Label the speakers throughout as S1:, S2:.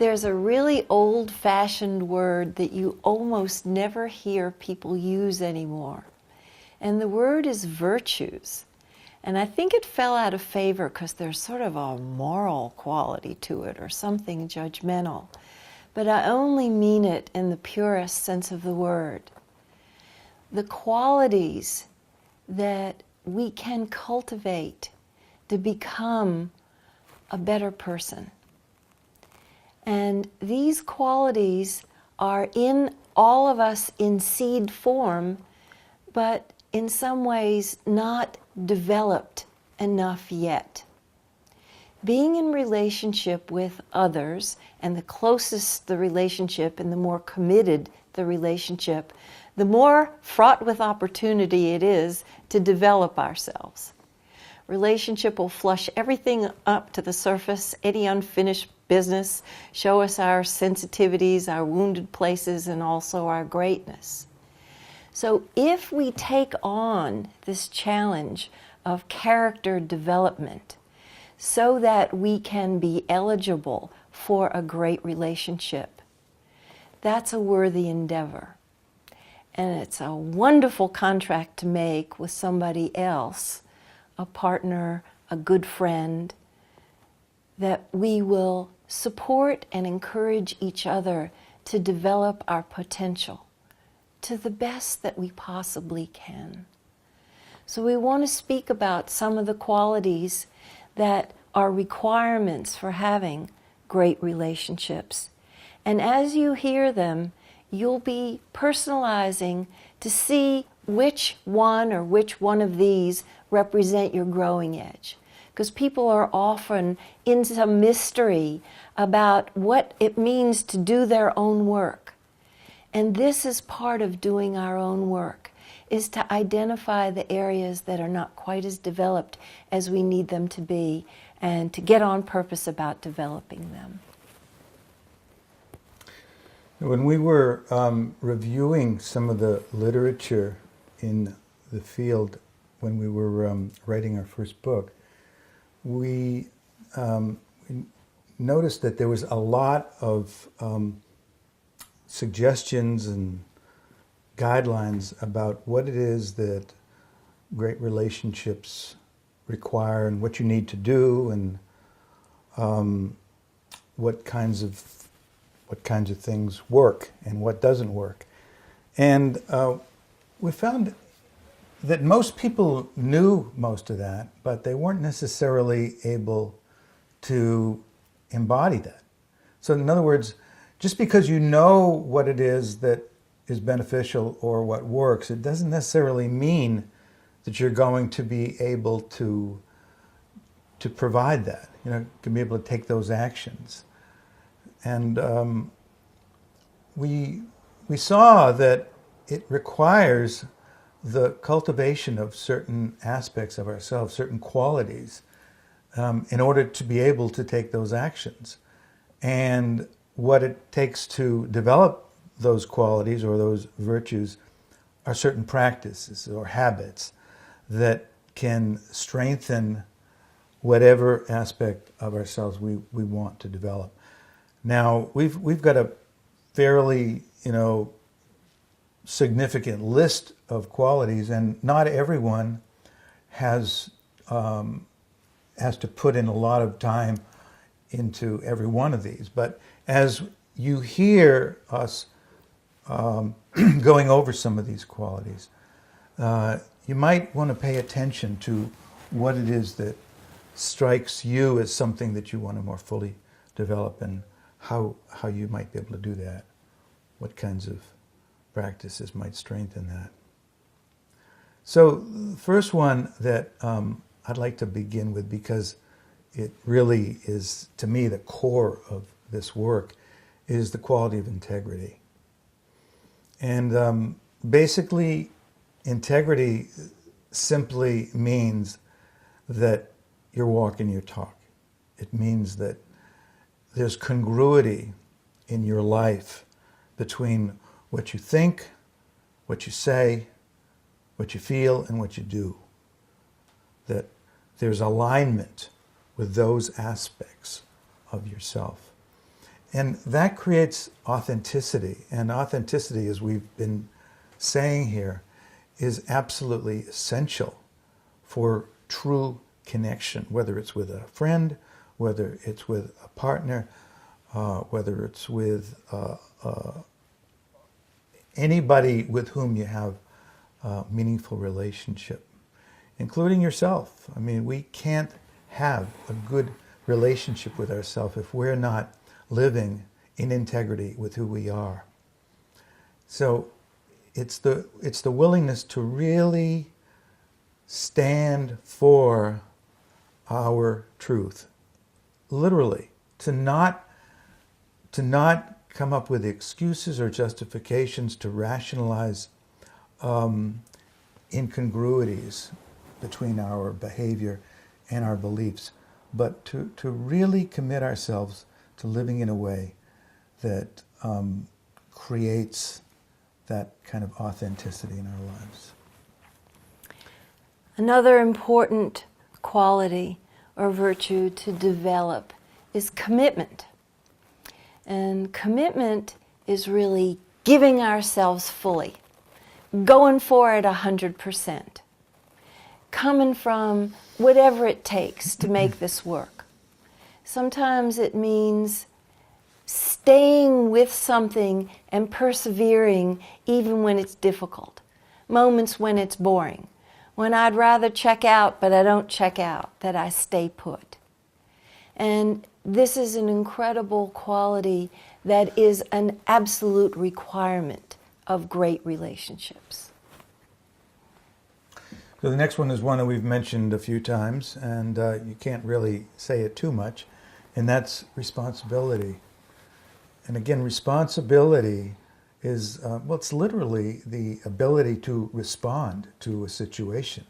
S1: There's a really old-fashioned word that you almost never hear people use anymore. And the word is virtues. And I think it fell out of favor because there's sort of a moral quality to it or something judgmental. But I only mean it in the purest sense of the word. The qualities that we can cultivate to become a better person. And these qualities are in all of us in seed form, but in some ways not developed enough yet. Being in relationship with others, and the closest the relationship and the more committed the relationship, the more fraught with opportunity it is to develop ourselves. Relationship will flush everything up to the surface, any unfinished business, show us our sensitivities, our wounded places, and also our greatness. So if we take on this challenge of character development so that we can be eligible for a great relationship, that's a worthy endeavor. And it's a wonderful contract to make with somebody else, a partner, a good friend, that we will support and encourage each other to develop our potential to the best that we possibly can. So we want to speak about some of the qualities that are requirements for having great relationships. And as you hear them, you'll be personalizing to see which one or which one of these represent your growing edge. Because people are often in some mystery about what it means to do their own work. And this is part of doing our own work, is to identify the areas that are not quite as developed as we need them to be, and to get on purpose about developing them.
S2: When we were reviewing some of the literature in the field when we were writing our first book, we noticed that there was a lot of suggestions and guidelines about what it is that great relationships require and what you need to do, and what kinds of things work and what doesn't work. And we found that most people knew most of that, but they weren't necessarily able to embody that. So in other words, just because you know what it is that is beneficial or what works, it doesn't necessarily mean that you're going to be able to provide that, to be able to take those actions. And we saw that it requires the cultivation of certain aspects of ourselves, certain qualities, in order to be able to take those actions. And what it takes to develop those qualities or those virtues are certain practices or habits that can strengthen whatever aspect of ourselves we want to develop. Now, we've got a fairly, significant list of qualities, and not everyone has to put in a lot of time into every one of these. But as you hear us going over some of these qualities, you might want to pay attention to what it is that strikes you as something that you want to more fully develop, and how you might be able to do that. What kinds of practices might strengthen that. So the first one that I'd like to begin with, because it really is, to me, the core of this work, is the quality of integrity. And basically, integrity simply means that you're walking your talk. It means that there's congruity in your life between what you think, what you say, what you feel, and what you do. That there's alignment with those aspects of yourself. And that creates authenticity. And authenticity, as we've been saying here, is absolutely essential for true connection, whether it's with a friend, whether it's with a partner, whether it's with anybody with whom you have a meaningful relationship, including yourself. I mean, we can't have a good relationship with ourselves if we're not living in integrity with who we are. So it's the willingness to really stand for our truth, literally, to not come up with excuses or justifications to rationalize incongruities between our behavior and our beliefs, but to really commit ourselves to living in a way that creates that kind of authenticity in our lives.
S1: Another important quality or virtue to develop is commitment. And commitment is really giving ourselves fully, going for it 100%, coming from whatever it takes to make this work. Sometimes it means staying with something and persevering even when it's difficult, moments when it's boring, when I'd rather check out but I don't check out, that I stay put. And this is an incredible quality that is an absolute requirement of great relationships.
S2: So the next one is one that we've mentioned a few times, and you can't really say it too much, and that's responsibility. And again, responsibility is, well, it's literally the ability to respond to a situation.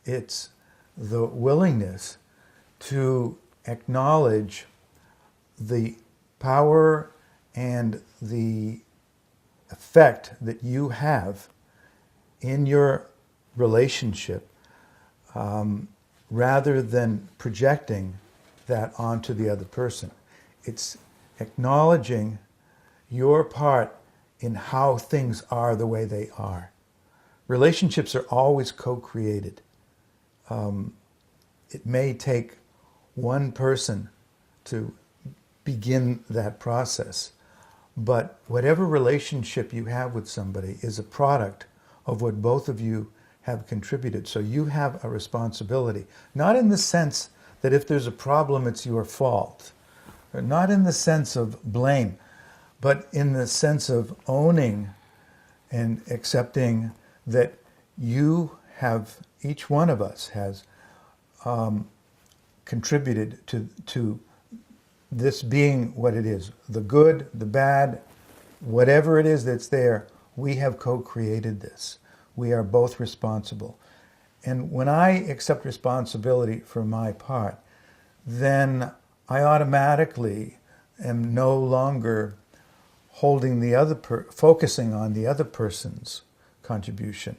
S2: It's the willingness to acknowledge the power and the effect that you have in your relationship, rather than projecting that onto the other person. It's acknowledging your part in how things are the way they are. Relationships are always co-created. It may take one person to begin that process, but whatever relationship you have with somebody is a product of what both of you have contributed. So you have a responsibility, not in the sense that if there's a problem, it's your fault, or not in the sense of blame, but in the sense of owning and accepting that you have, each one of us has contributed to this being what it is. The good, the bad, whatever it is that's there, we have co-created this. We are both responsible. And when I accept responsibility for my part, then I automatically am no longer holding the other focusing on the other person's contribution.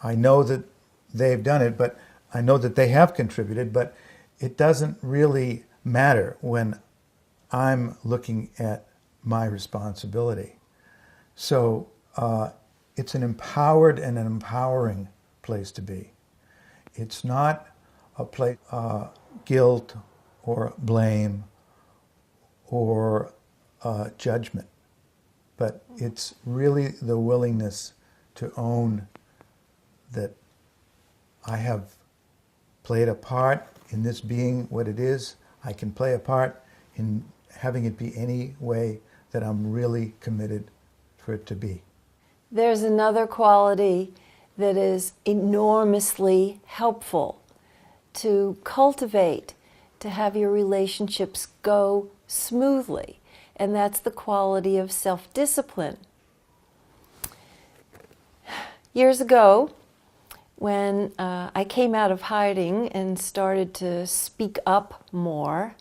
S2: I know that they've done it, but I know that they have contributed, but it doesn't really matter when I'm looking at my responsibility. So it's an empowered and an empowering place to be. It's not a place of guilt or blame or judgment, but it's really the willingness to own that I have played a part in this being what it is. I can play a part in having it be any way that I'm really committed for it to be.
S1: There's another quality that is enormously helpful to cultivate, to have your relationships go smoothly, and that's the quality of self-discipline. Years ago, when I came out of hiding and started to speak up more,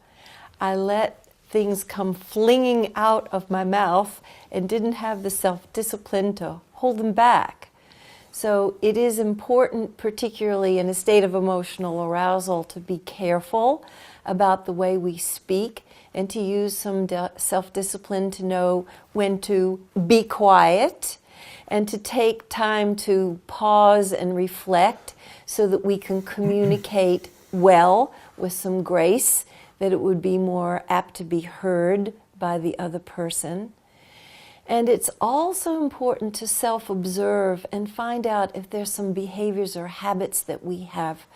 S1: I let things come flinging out of my mouth and didn't have the self-discipline to hold them back. So it is important, particularly in a state of emotional arousal, to be careful about the way we speak and to use some self-discipline to know when to be quiet and to take time to pause and reflect so that we can communicate well with some grace, that it would be more apt to be heard by the other person. And it's also important to self-observe and find out if there's some behaviors or habits that we have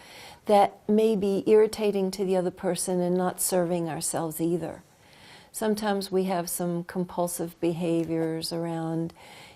S1: that may be irritating to the other person and not serving ourselves either. Sometimes we have some compulsive behaviors around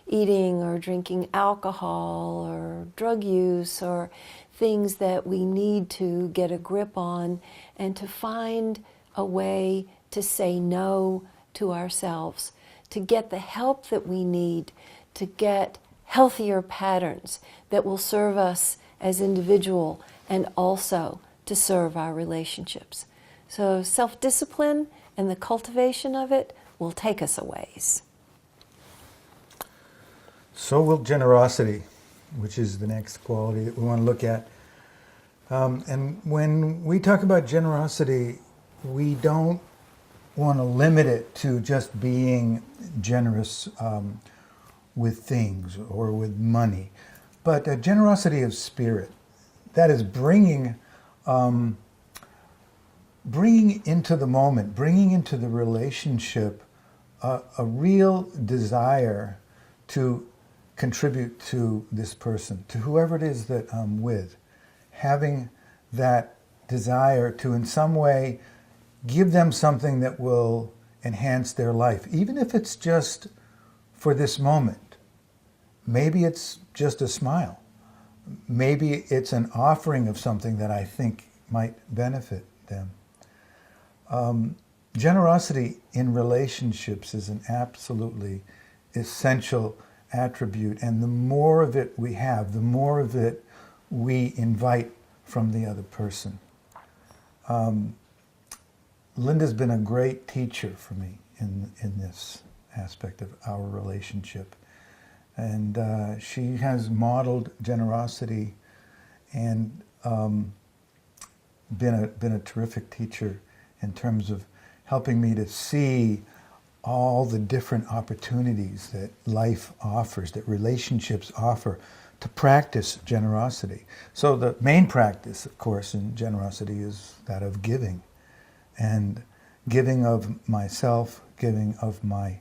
S1: eating or drinking alcohol or drug use or things that we need to get a grip on, and to find a way to say no to ourselves, to get the help that we need, to get healthier patterns that will serve us as individual and also to serve our relationships. So self-discipline and the cultivation of it will take us a ways.
S2: So will generosity, which is the next quality that we want to look at. And when we talk about generosity, we don't want to limit it to just being generous with things or with money, but a generosity of spirit. That is bringing into the moment, bringing into the relationship a real desire to contribute to this person, to whoever it is that I'm with, having that desire to in some way give them something that will enhance their life, even if it's just for this moment. Maybe it's just a smile. Maybe it's an offering of something that I think might benefit them. Generosity in relationships is an absolutely essential attribute, and the more of it we have, the more of it we invite from the other person. Linda's been a great teacher for me in this aspect of our relationship. And she has modeled generosity and been a terrific teacher in terms of helping me to see all the different opportunities that life offers, that relationships offer, to practice generosity. So the main practice, of course, in generosity is that of giving. And giving of myself, giving of my